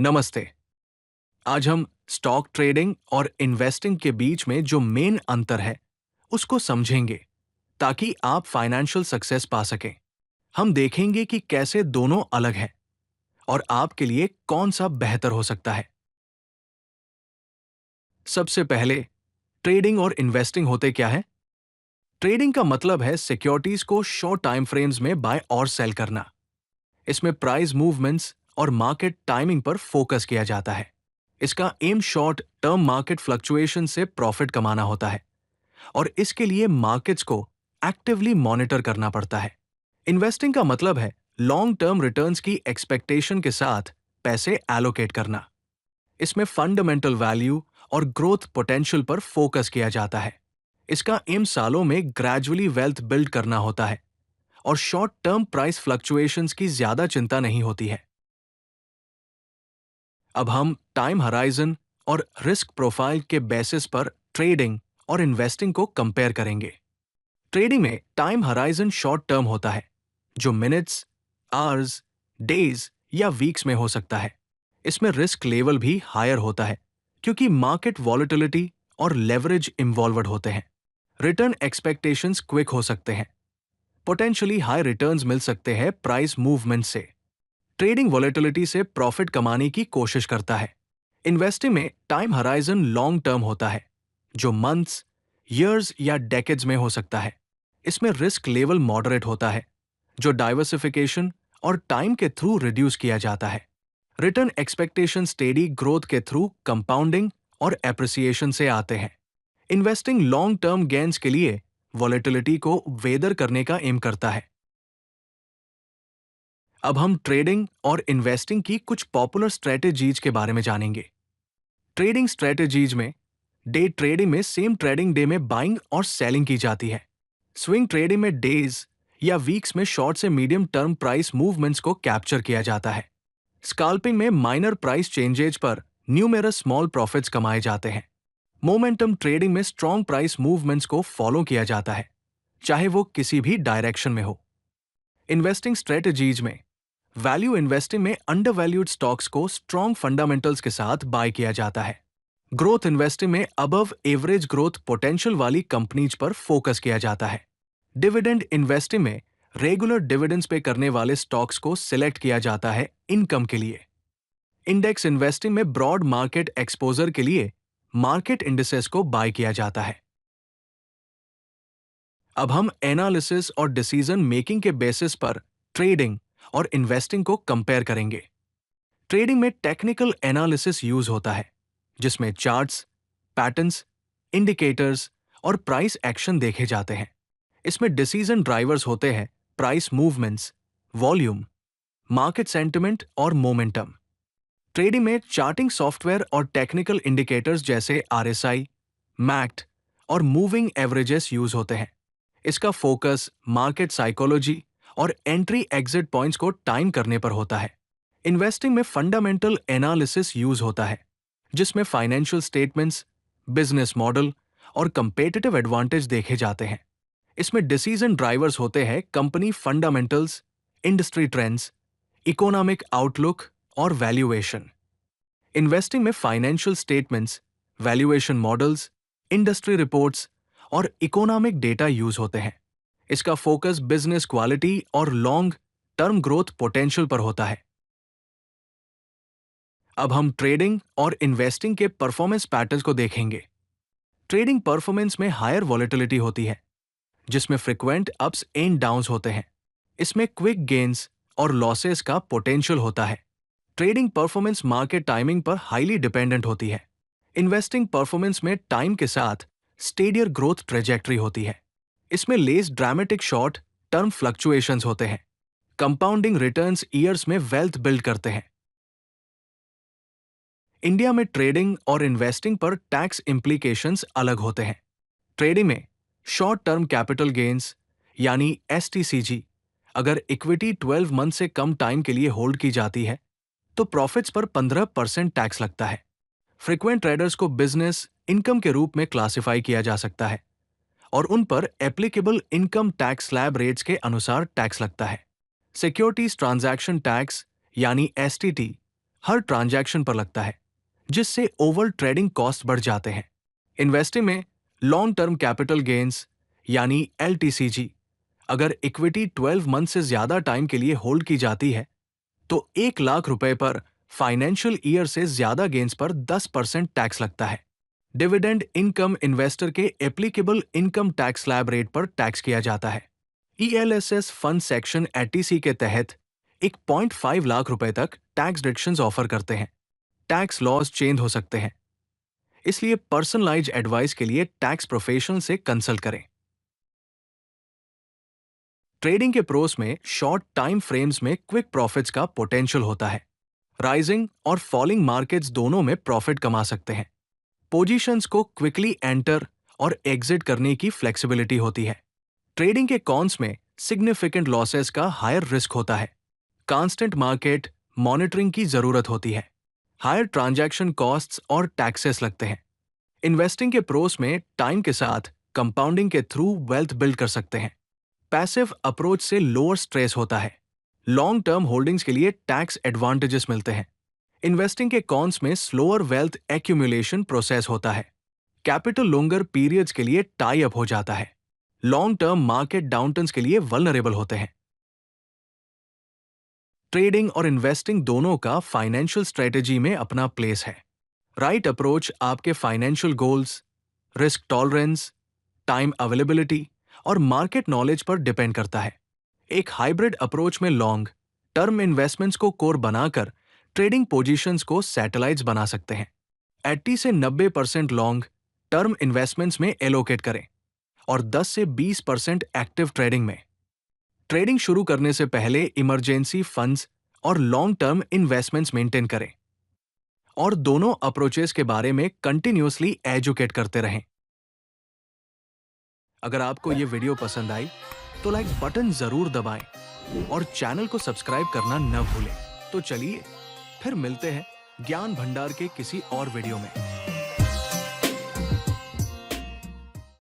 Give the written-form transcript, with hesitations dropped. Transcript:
नमस्ते। आज हम स्टॉक ट्रेडिंग और इन्वेस्टिंग के बीच में जो मेन अंतर है उसको समझेंगे ताकि आप फाइनेंशियल सक्सेस पा सकें। हम देखेंगे कि कैसे दोनों अलग हैं और आपके लिए कौन सा बेहतर हो सकता है। सबसे पहले ट्रेडिंग और इन्वेस्टिंग होते क्या है? ट्रेडिंग का मतलब है सिक्योरिटीज को शॉर्ट टाइम फ्रेम्स में बाय और सेल करना। इसमें प्राइस मूवमेंट्स और मार्केट टाइमिंग पर फोकस किया जाता है। इसका aim short term market fluctuation से प्रॉफिट कमाना होता है और इसके लिए मार्केट्स को एक्टिवली मॉनिटर करना पड़ता है। इन्वेस्टिंग का मतलब है लॉन्ग टर्म रिटर्न्स की एक्सपेक्टेशन के साथ पैसे एलोकेट करना। इसमें फंडामेंटल वैल्यू और ग्रोथ पोटेंशियल पर फोकस किया जाता है। इसका एम सालों में ग्रेजुअली वेल्थ बिल्ड करना होता है और शॉर्ट टर्म प्राइस फ्लक्चुएशंस की ज्यादा चिंता नहीं होती है। अब हम टाइम हराइजन और रिस्क प्रोफाइल के बेसिस पर ट्रेडिंग और इन्वेस्टिंग को कंपेयर करेंगे। ट्रेडिंग में टाइम हराइजन शॉर्ट टर्म होता है, जो मिनट्स, आवर्स, डेज या वीक्स में हो सकता है। इसमें रिस्क लेवल भी हायर होता है क्योंकि मार्केट वॉलेटिलिटी और लेवरेज इन्वॉल्वड होते हैं। रिटर्न एक्सपेक्टेशंस क्विक हो सकते हैं। पोटेंशियली हाई रिटर्न्स मिल सकते हैं प्राइस मूवमेंट से। ट्रेडिंग वॉलेटिलिटी से प्रॉफिट कमाने की कोशिश करता है। इन्वेस्टिंग में टाइम हराइजन लॉन्ग टर्म होता है, जो मंथ्स, ईयर्स या डेकेड्स में हो सकता है। इसमें रिस्क लेवल मॉडरेट होता है, जो डाइवर्सिफिकेशन और टाइम के थ्रू रिड्यूस किया जाता है। रिटर्न एक्सपेक्टेशन स्टेडी ग्रोथ के थ्रू कंपाउंडिंग और एप्रिसिएशन से आते हैं। इन्वेस्टिंग लॉन्ग टर्म गेन्स के लिए वॉलेटिलिटी को वेदर करने का एम करता है। अब हम ट्रेडिंग और इन्वेस्टिंग की कुछ पॉपुलर स्ट्रेटेजीज के बारे में जानेंगे। ट्रेडिंग स्ट्रेटेजीज में डे ट्रेडिंग में सेम ट्रेडिंग डे में बाइंग और सेलिंग की जाती है। स्विंग ट्रेडिंग में डेज या वीक्स में शॉर्ट से मीडियम टर्म प्राइस मूवमेंट्स को कैप्चर किया जाता है। स्काल्पिंग में माइनर प्राइस चेंजेज पर न्यूमेरस स्मॉल प्रॉफिट्स कमाए जाते हैं। मोमेंटम ट्रेडिंग में स्ट्रॉन्ग प्राइस मूवमेंट्स को फॉलो किया जाता है, चाहे वो किसी भी डायरेक्शन में हो। इन्वेस्टिंग स्ट्रेटेजीज में वैल्यू इन्वेस्टिंग में अंडर वैल्यूड स्टॉक्स को स्ट्रॉन्ग फंडामेंटल्स के साथ बाय किया जाता है। ग्रोथ इन्वेस्टिंग में अबव एवरेज ग्रोथ पोटेंशियल वाली कंपनीज पर फोकस किया जाता है। डिविडेंड इन्वेस्टिंग में रेगुलर डिविडेंड्स पे करने वाले स्टॉक्स को सिलेक्ट किया जाता है इनकम के लिए। इंडेक्स इन्वेस्टिंग में ब्रॉड मार्केट एक्सपोजर के लिए मार्केट इंडिसेस को बाय किया जाता है। अब हम एनालिसिस और डिसीजन मेकिंग के बेसिस पर ट्रेडिंग और इन्वेस्टिंग को कंपेयर करेंगे। ट्रेडिंग में टेक्निकल एनालिसिस यूज होता है, जिसमें चार्ट्स, पैटर्न्स, इंडिकेटर्स और प्राइस एक्शन देखे जाते हैं। इसमें डिसीजन ड्राइवर्स होते हैं price movements, volume, market sentiment और मोमेंटम। ट्रेडिंग में चार्टिंग सॉफ्टवेयर और टेक्निकल इंडिकेटर्स जैसे आरएसआई, मैक्ट और मूविंग एवरेजेस यूज होते हैं। इसका फोकस मार्केट साइकोलॉजी और एंट्री एग्जिट पॉइंट्स को टाइम करने पर होता है। इन्वेस्टिंग में फंडामेंटल एनालिसिस यूज होता है, जिसमें फाइनेंशियल स्टेटमेंट्स, बिजनेस मॉडल और कंपेटिटिव एडवांटेज देखे जाते हैं। इसमें डिसीजन ड्राइवर्स होते हैं company fundamentals, industry trends, economic outlook और वैल्यूएशन। इन्वेस्टिंग में financial statements, valuation models, industry reports और इकोनॉमिक डेटा यूज होते हैं। इसका फोकस बिजनेस क्वालिटी और लॉन्ग टर्म ग्रोथ पोटेंशियल पर होता है। अब हम ट्रेडिंग और इन्वेस्टिंग के परफॉर्मेंस पैटर्न्स को देखेंगे। ट्रेडिंग परफॉर्मेंस में हायर वॉलेटिलिटी होती है, जिसमें फ्रिक्वेंट अप्स एंड डाउन्स होते हैं। इसमें क्विक गेन्स और लॉसेस का पोटेंशियल होता है। ट्रेडिंग परफॉर्मेंस मार्केट टाइमिंग पर हाईली डिपेंडेंट होती है। इन्वेस्टिंग परफॉर्मेंस में टाइम के साथ स्टेडियर ग्रोथ ट्रेजेक्टरी होती है। इसमें less dramatic short term fluctuations होते हैं। कंपाउंडिंग रिटर्न्स ईयर्स में वेल्थ बिल्ड करते हैं। इंडिया में ट्रेडिंग और इन्वेस्टिंग पर टैक्स इम्प्लीकेशंस अलग होते हैं। ट्रेडिंग में शॉर्ट टर्म कैपिटल गेन्स यानी एसटीसीजी अगर इक्विटी 12 मंथ से कम टाइम के लिए होल्ड की जाती है तो प्रॉफिट्स पर 15% टैक्स लगता है। फ्रीक्वेंट ट्रेडर्स को बिजनेस इनकम के रूप में क्लासिफाई किया जा सकता है और उन पर applicable income tax slab rates के अनुसार टैक्स लगता है। सिक्योरिटीज ट्रांजैक्शन टैक्स यानी एसटीटी हर ट्रांजैक्शन पर लगता है, जिससे ओवर ट्रेडिंग कॉस्ट बढ़ जाते हैं। इन्वेस्टिंग में लॉन्ग टर्म कैपिटल गेन्स यानी LTCG, अगर इक्विटी 12 मंथ से ज्यादा टाइम के लिए होल्ड की जाती है तो 1 लाख रुपए पर फाइनेंशियल ईयर से ज्यादा गेन्स पर 10% टैक्स लगता है। डिविडेंड इनकम इन्वेस्टर के applicable income tax slab rate पर टैक्स किया जाता है। ELSS फंड सेक्शन 80C के तहत 1.5 लाख रुपए तक टैक्स डिडक्शंस ऑफर करते हैं। टैक्स लॉज चेंज हो सकते हैं, इसलिए पर्सनलाइज्ड एडवाइस के लिए टैक्स प्रोफेशनल से कंसल्ट करें। ट्रेडिंग के प्रोस में शॉर्ट टाइम फ्रेम्स में क्विक प्रॉफिट्स का पोटेंशियल होता है। राइजिंग और फॉलिंग मार्केट्स दोनों में प्रॉफिट कमा सकते हैं। पोजीशंस को क्विकली एंटर और एग्जिट करने की फ्लेक्सिबिलिटी होती है। ट्रेडिंग के कॉन्स में सिग्निफिकेंट लॉसेस का हायर रिस्क होता है। कांस्टेंट मार्केट मॉनिटरिंग की जरूरत होती है। हायर ट्रांजैक्शन कॉस्ट्स और टैक्सेस लगते हैं। इन्वेस्टिंग के प्रोस में टाइम के साथ कंपाउंडिंग के थ्रू वेल्थ बिल्ड कर सकते हैं। पैसिव अप्रोच से लोअर स्ट्रेस होता है। लॉन्ग टर्म होल्डिंग्स के लिए टैक्स एडवांटेजेस मिलते हैं। इन्वेस्टिंग के कॉन्स में स्लोअर वेल्थ एक्यूमुलेशन प्रोसेस होता है। कैपिटल लॉन्गर पीरियड्स के लिए टाई अप हो जाता है। लॉन्ग टर्म मार्केट डाउनटर्न्स के लिए वल्नरेबल होते हैं। ट्रेडिंग और इन्वेस्टिंग दोनों का फाइनेंशियल स्ट्रेटेजी में अपना प्लेस है। राइट अप्रोच आपके financial goals, risk tolerance, time availability और मार्केट नॉलेज पर डिपेंड करता है। एक हाइब्रिड अप्रोच में लॉन्ग टर्म इन्वेस्टमेंट्स को कोर बनाकर ट्रेडिंग पोजीशंस को सैटेलाइट्स बना सकते हैं। 80 से 90% लॉन्ग टर्म इन्वेस्टमेंट्स में एलोकेट करें और 10 से 20% एक्टिव ट्रेडिंग में। ट्रेडिंग शुरू करने से पहले इमरजेंसी फंड्स और लॉन्ग टर्म इन्वेस्टमेंट्स मेंटेन करें और दोनों अप्रोचेस के बारे में कंटिन्यूअसली एजुकेट करते रहें। अगर आपको ये वीडियो पसंद आई तो लाइक बटन जरूर दबाएं और चैनल को सब्सक्राइब करना न भूलें। तो चलिए फिर मिलते हैं ज्ञान भंडार के किसी और वीडियो में।